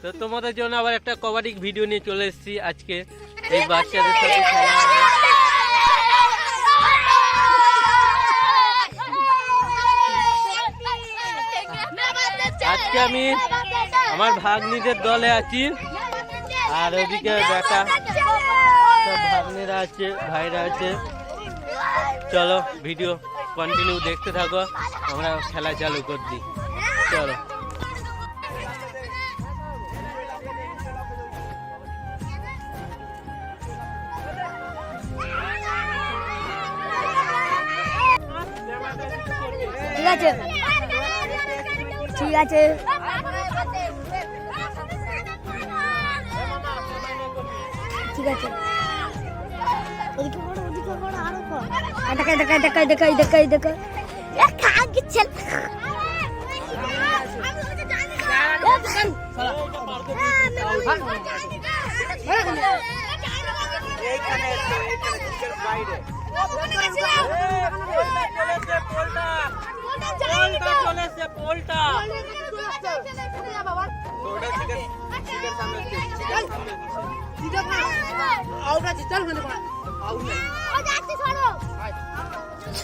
তো তোমাদের জন্য আবার একটা কবাডি ভিডিও নিয়ে চলে এসেছি আজকে। এই বাচ্চাদের সাথে খেলা হবে। আজকে আমি আমার ভাগ্নিদের দলে আছি, আর ওদিকে বেটা সব ভাগ্নিরা আছে, ভাইরা আছে। চলো ভিডিও কন্টিনিউ দেখতে থাকো, আমরা খেলা চালু করছি। চলো ঠিক আছে ঠিক আছে। ঠিক আছে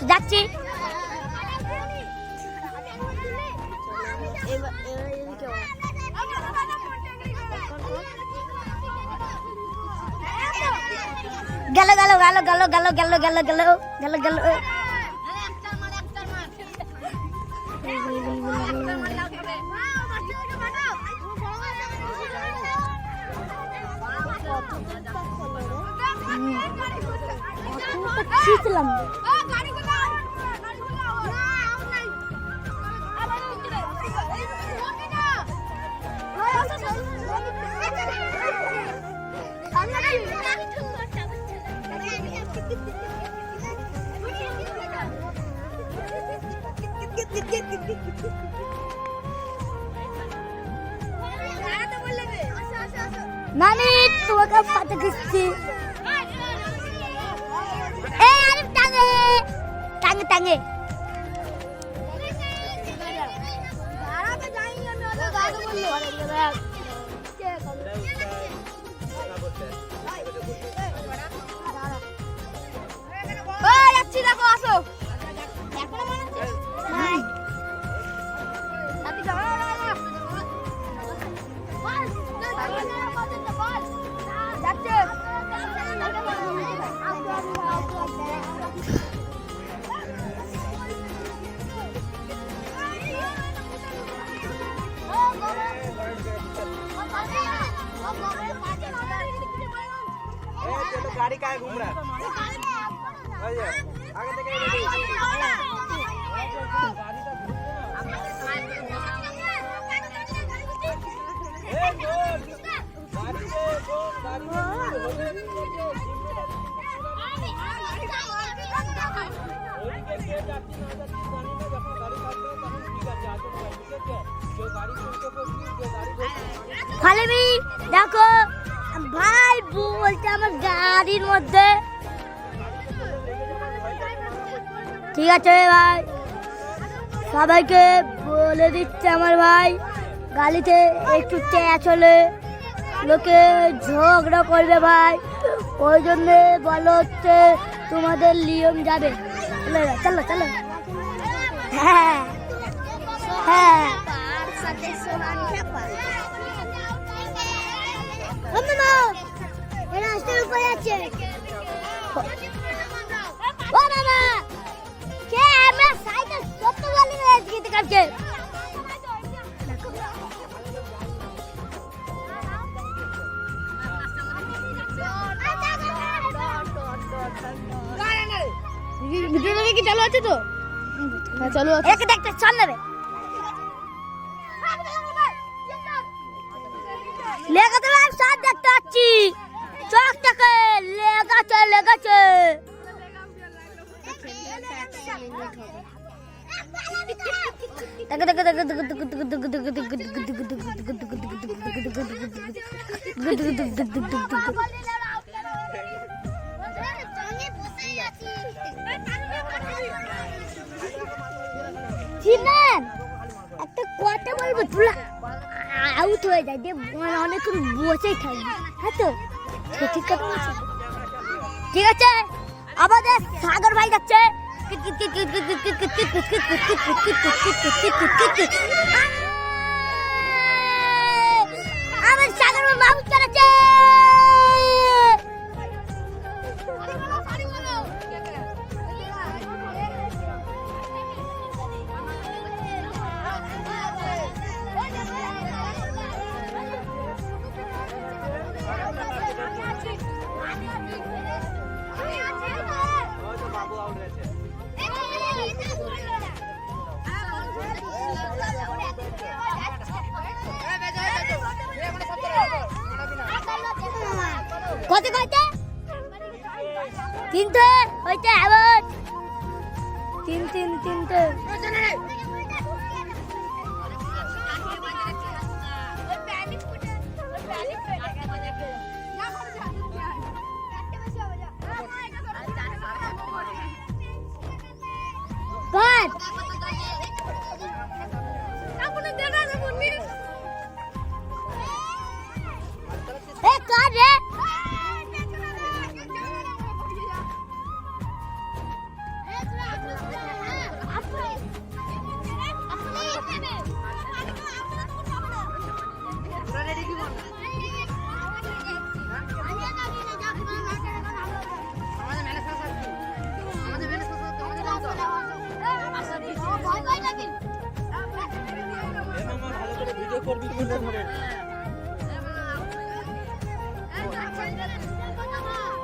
যাচ্ছি। গেল গেল গেল গেল গেল গেল গেল গেল গেল গেল। মামি তোমাকে পাতে দিচ্ছি। টাঙে টাঙে টাঙে যাচ্ছি, দেখো আসো। गाड़ी का घूम रहा है आगे देखे খালি দেখো ভাই বলছে আমার গাড়ির মধ্যে। ঠিক আছে ভাই, সবাইকে বলে দিচ্ছে আমার ভাই গাড়িতে একটু ট্যাচ হলে লোকে ঝগড়া করবে ভাই, ওই জন্যে বলো হচ্ছে তোমাদের নিয়ম যাবে। চলো চলো। হ্যাঁ হ্যাঁ রাস্তার উপরে আছে। ও মামা কে আমরা সাইকেল কত বলি গিয়ে কাটছে। ভিডিওটা কি চালু আছে তো? হ্যাঁ চালু আছে। একে দেখতে চল নেবে লেগাতে আমি সাথ দেখতে পাচ্ছি। চোখটাকে লেগাছে লেগাছে। দেখো দেখো দেখো দেখো চিনেন একটা কথা বলবো তুলা আউট হয়ে যায় দিয়ে অনেকক্ষণ বসেই থাকবে, হ্যাঁ তো ঠিক কথা বলছি। ঠিক আছে, আমাদের সাগর ভাই যাচ্ছে। আমার সাগর ভাই মাউস চালাচ্ছে। কত কত তিনটে হইতে আবার তিনটে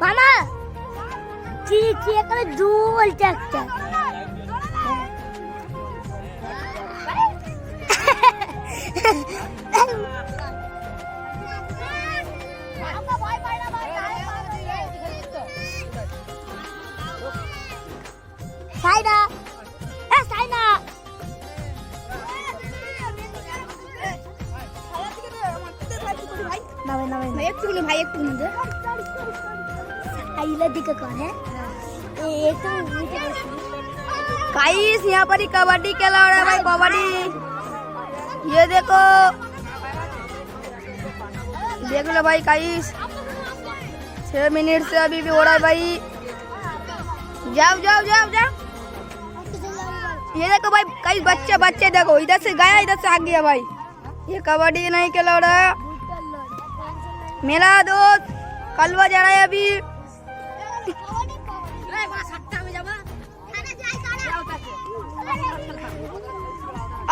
মামা কি একটা দুলটা একটা সাইনা সাইনা भाई एक मुझे आइला दिखा कौन है एक तो गाइस यहाँ पर ही कबड्डी खेला हो रहा है भाई, कबड्डी। ये देखो देख लो भाई गाइस, 6 मिनट से अभी भी हो रहा है भाई। जाओ जाओ जाओ जाओ। ये देखो भाई कई बच्चे देखो, इधर से गया इधर से आ गया भाई। ये कबड्डी नहीं खेला हो रहा है। मेरा दोस्त कलवा जा रहा है अभी।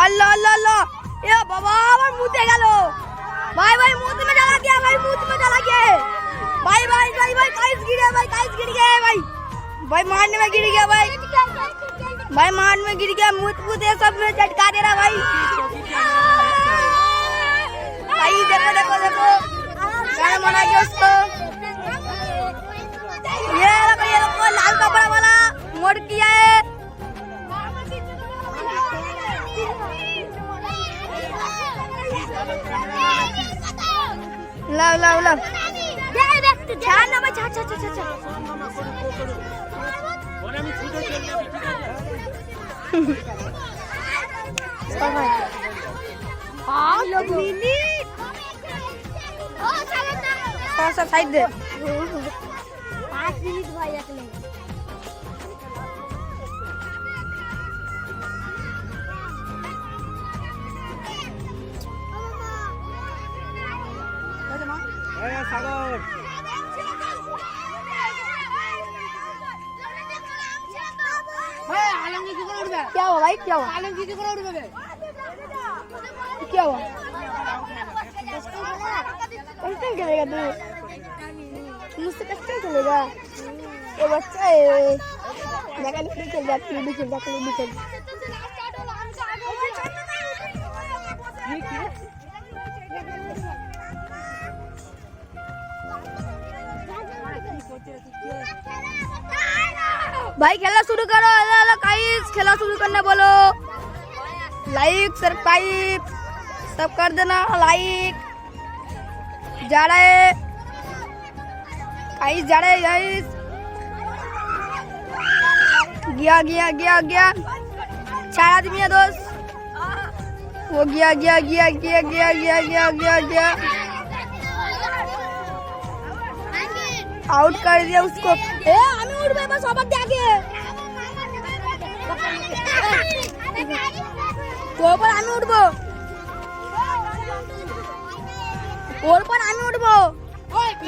अल्लाह अल्लाह अल्लाह, ये बाबा আমার মুতে গেল ভাই। ভাই মুত में चला गया भाई, मुंह में चला गया भाई। भाई भाई भाई काइस गिर गया भाई, काइस गिर गया भाई। भाई मारने में गिर गया भाई, भाई मारने में गिर गया। मुत ये सब में झटका दे रहा भाई। भाई देखो देखो देखो गाना बना गया उसको। ये देखो लाल कपड़ा वाला मोड़ किया है। लाओ लाओ लाओ ध्यान ना छा छा छा छा। सब साइड दे 5 मिनट भाई अकेले सागर क्या हुआ भाई, क्या हुआ क्या हुआ? कैसे चलेगा तू? मुझसे कैसे चलेगा? ये बच्चा है, जगह निकल चल जाती है, निकल जाती है, निकल। भाई खेला शुरू करो, गाइस खेला शुरू करना बोलो। लाइक सब्सक्राइब सब कर देना, लाइक जा रहे गाइस, जा रहे गाइस। गया गया गया गया 4 आदमी है दोस्त। वो गया गया गया गया गया गया गया गया गया आउट कर दिया उसको। ए আমি উঠবে এবার সবার আগে তোর পর আমি উঠবো ওর পর আমি উঠবো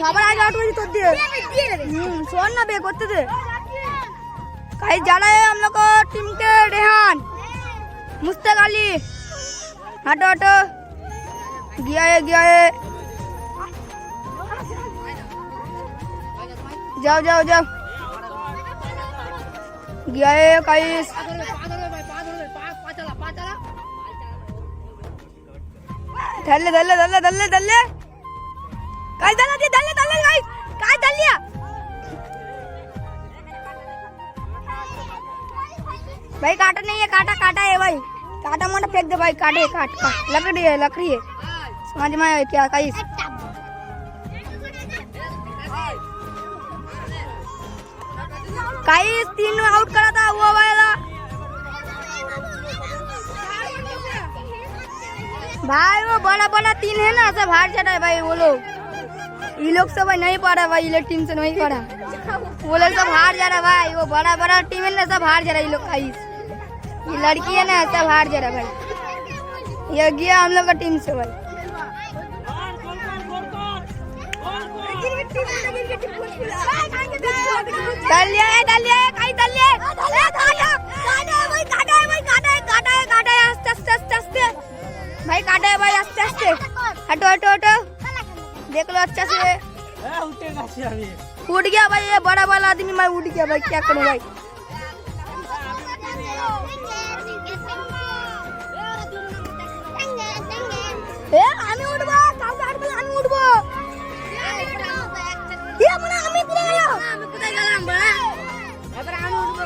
সবার আগে আউট হয়েছি তোর দিয়ে শোন না বে করতে দে। गाइस जा रहे हैं हम लोग को टीम के रेहान मुस्तक अली हटो हटो गया है जाओ जाओ जाओ गया है गाइस धल्ले धल्ले धल्ले धल्ले धल्ले गाइस धल्ले धल्ले धल्ले गाइस गाइस धल्ले भाई काटा नहीं है काटा है भाई काटा मोटा फेंक दे भाई काटे काट लकड़ी है समझ में आया क्या गाइस गाइस 3 आउट करा था वो वाला भाई वो बड़ा 3 है ना सब हार जाता है भाई वो लोग ये लोग सब नहीं पा रहा भाई ये टीम से नहीं पा रहा वो लोग सब हार जा रहा भाई वो बड़ा टीम है ना सब हार जा रहा ये लोग गाइस ये लड़की है ना सब हार जा रहा भाई ये गया हम लोग का टीम से भाई डाल लिया है कहीं डाल लिया आस्ते भाई काटा है भाई आस्ते हटो देख लो अच्छा से उठ गया भाई ये बड़ा वाला आदमी मैं उठ गया भाई क्या करूं भाई আমি উঠবো কাউকে আটবে আমি উঠবো আমি কোথায় গেলাম এবার আমি উঠবো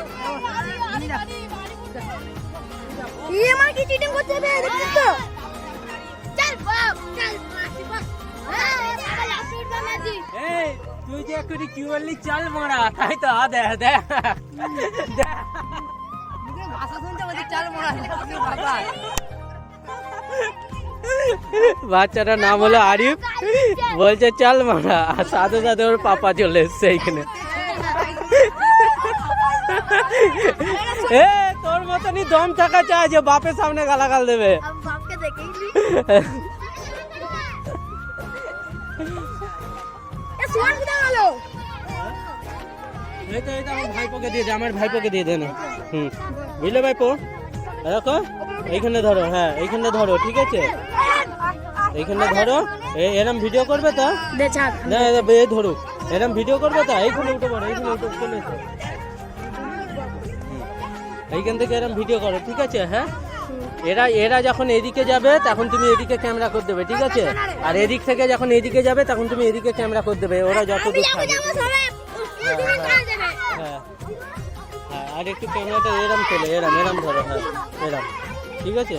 আমার কি চিটিং করতে হবে দেখছিস তো চল বাপ চল তুই যে একটু কি বললি চাল মারা তাই তো দে ভাষা শুনতে বলছি চাল মারা বাবা বাচ্চাটার নাম হলো আরিফ বলছে চাল মারা আর সাথে সাথে ওর পাপা চলে এসছে এইখানে তোর মতনই দম থাকা চায় যে বাপের সামনে গালাগাল দেবে আমার ভাইপোকে দিয়ে দে না বুঝলে ভাইপো দেখো এইখানে ধরো হ্যাঁ এইখানে ধরো ঠিক আছে এইখানে ধরো এরম ভিডিও করবে তো না ধরুক এরম ভিডিও করবে তো এইখানে উঠে পড়ো এইখানে উঠে চলে এসো এইখান থেকে এরম ভিডিও করো ঠিক আছে হ্যাঁ এরা যখন এদিকে যাবে তখন তুমি এদিকে ক্যামেরা করে দেবে ঠিক আছে আর এদিক থেকে যখন এদিকে যাবে তখন তুমি এদিকে ক্যামেরা করে দেবে ওরা যত দূর থাকবে হ্যাঁ আর একটু ক্যামেরাটা এরম চলে এরম ধরো হ্যাঁ এরম ঠিক আছে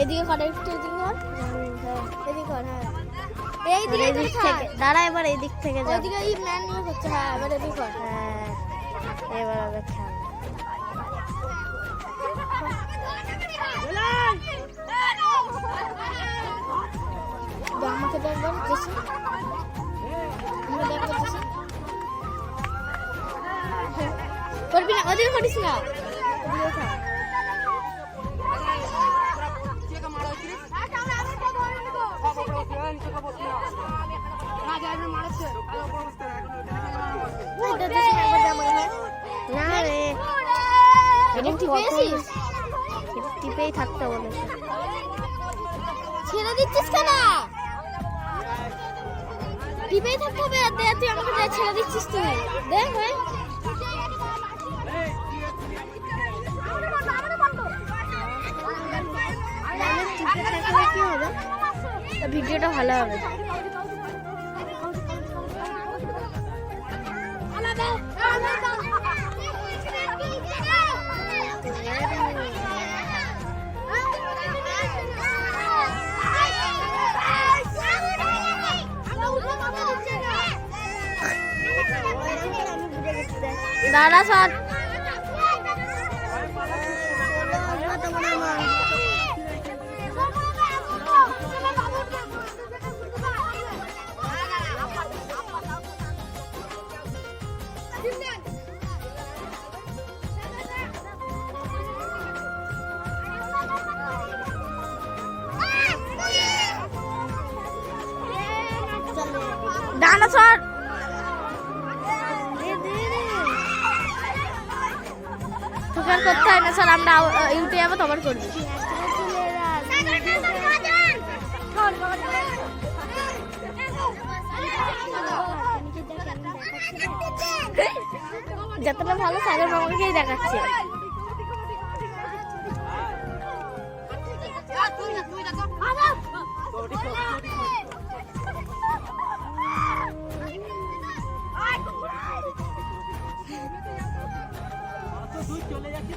এদিকে কর একটু এদিকে কর এদিকে কর হ্যাঁ এই দিক থেকে দাঁড়া, এবার এই দিক থেকে যাও। ওইদিকে এই ম্যান নিয়ে হচ্ছে। হ্যাঁ এবার এদিক কর। হ্যাঁ এবার আবার খেল। আমাকে দেখবেন জেসি, আমরা দেখবো জেসি। করবি না, ওদিকে করিস না, ওদিকে খা। না রে, এটা টিপেই থাকতে বলেছে। ছেড়ে দিচ্ছিস কেন? টিপেই থাকতে হবে। দে তুই আমাকে, দে, ছেড়ে দিচ্ছিস তুই, দে ভাই। কি হবে? ভিডিওটা ভালো হবে। দাদা স্যার ডাইনোসর তোকে আর করতে হয় না স্যার, আমরা ইউটিউবে যাবো তোমার করবি। যতটা ভালো সাগর মামাকেই দেখাচ্ছে। চলে যাচ্ছি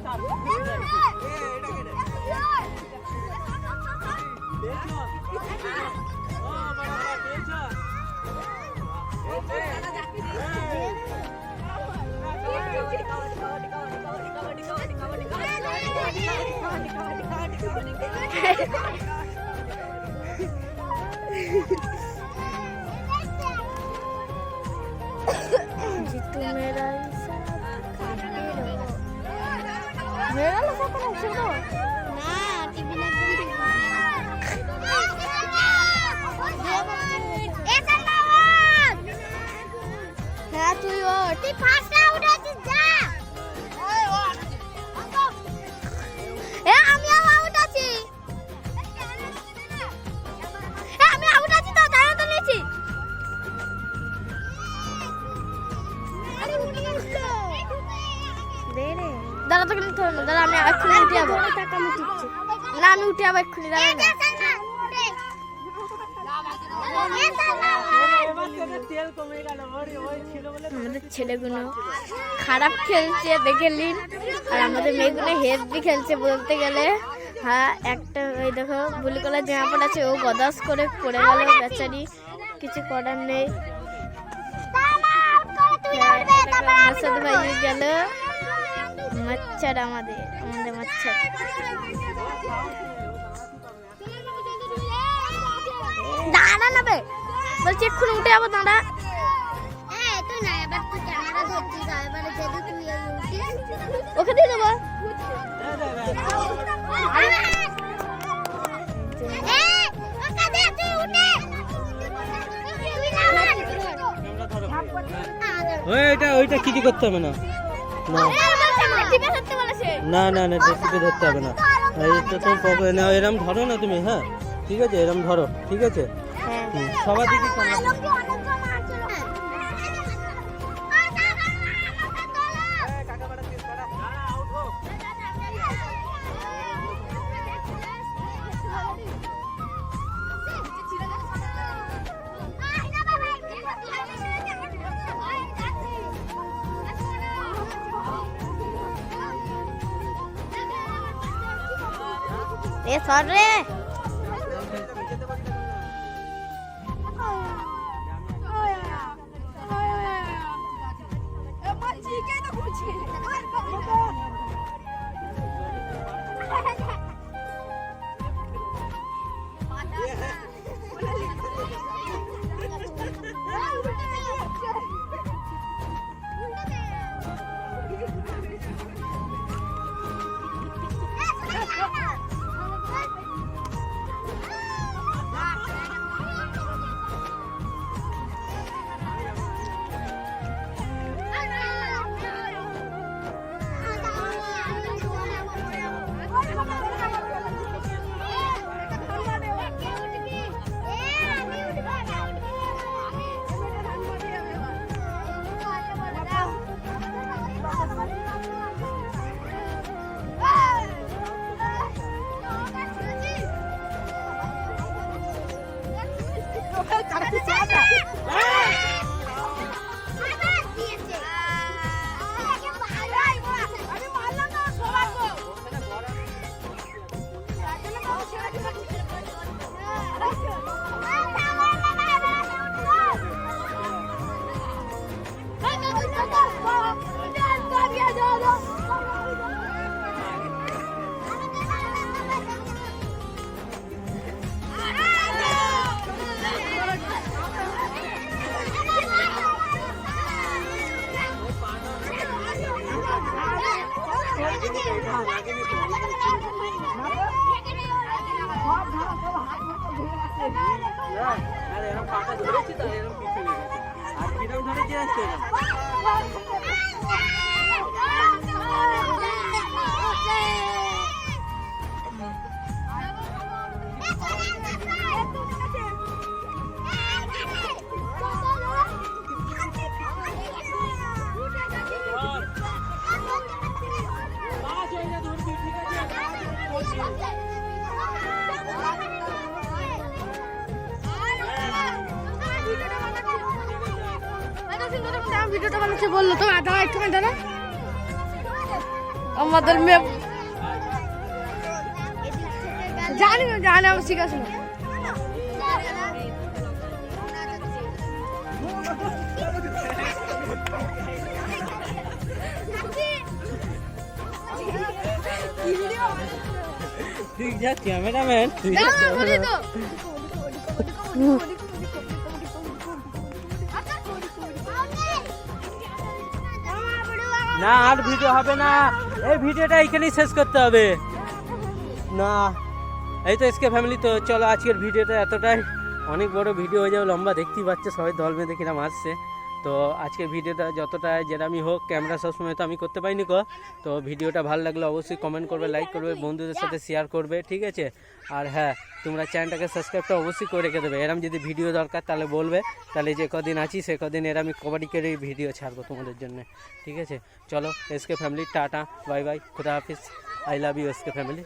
দাদা তোকে নিতে হবে না, দাদা আমি এক্ষুনি উঠে যাবো। না আমি উঠে যাবো এক্ষুনি, দাদা আমাদের ছেলেগুলো খারাপ খেলছে দেখে নিন, আর আমাদের মেয়েগুলো হেভি খেলছে বলতে গেলে। হ্যাঁ একটা ওই দেখো বুলি কলার জামা পড়া আছে, ও গদাস করে পড়ে গেল বেচারি, কিছু করার নেই। মাসাদ ভাই গেল, মচ্ছর আমাদের মচ্ছর। দাঁড়া না বলছি এক্ষুনি উঠে যাবো, দাঁড়া। ওকে দিয়ে দেবো। ওইটা কি করতে হবে না, না না না টিপে ধরতে হবে না, এরম ধরো না তুমি। হ্যাঁ ঠিক আছে, এরম ধরো, ঠিক আছে। সবার দিকে সর রে। আর এরকম পাটা ধরেছি তো এরকম পিছনে গেছে। আর কিরকম ধরেছি আসছে ভিডিওটা বানাচ্ছে বললো তো দাঁড়া একটুখানি দাঁড়া আমাদের মেয়ে জানি আমি শিখাচ্ছি না ঠিক যা ক্যামেরাম্যান তুই না আর ভিডিও হবে না, এই ভিডিওটা এইখানেই শেষ করতে হবে না। এই তো এসকে ফ্যামিলি, তো চলো আজকের ভিডিওটা এতটাই, অনেক বড় ভিডিও হয়ে যাবে, লম্বা, দেখতেই পাচ্ছে সবাই দল বেঁধে কিরম আসছে। তো আজকের ভিডিওটা যতটা যেরামই হোক, ক্যামেরা সবসময় তো আমি করতে পারিনি তো ভিডিওটা ভালো লাগলে অবশ্যই কমেন্ট করবে, লাইক করবে, বন্ধুদের সাথে শেয়ার করবে, ঠিক আছে। আর হ্যাঁ, তোমরা চ্যানেলটাকে সাবস্ক্রাইবটা অবশ্যই করে রেখে দেবে। এরম যদি ভিডিও দরকার তাহলে বলবে, তাহলে যে কদিন আছি সে কদিন আমি কবাডি করে ভিডিও ছাড়বো তোমাদের জন্য, ঠিক আছে। চলো SK family, tata, bye bye, খুদা হাফিজ, I love you SK family.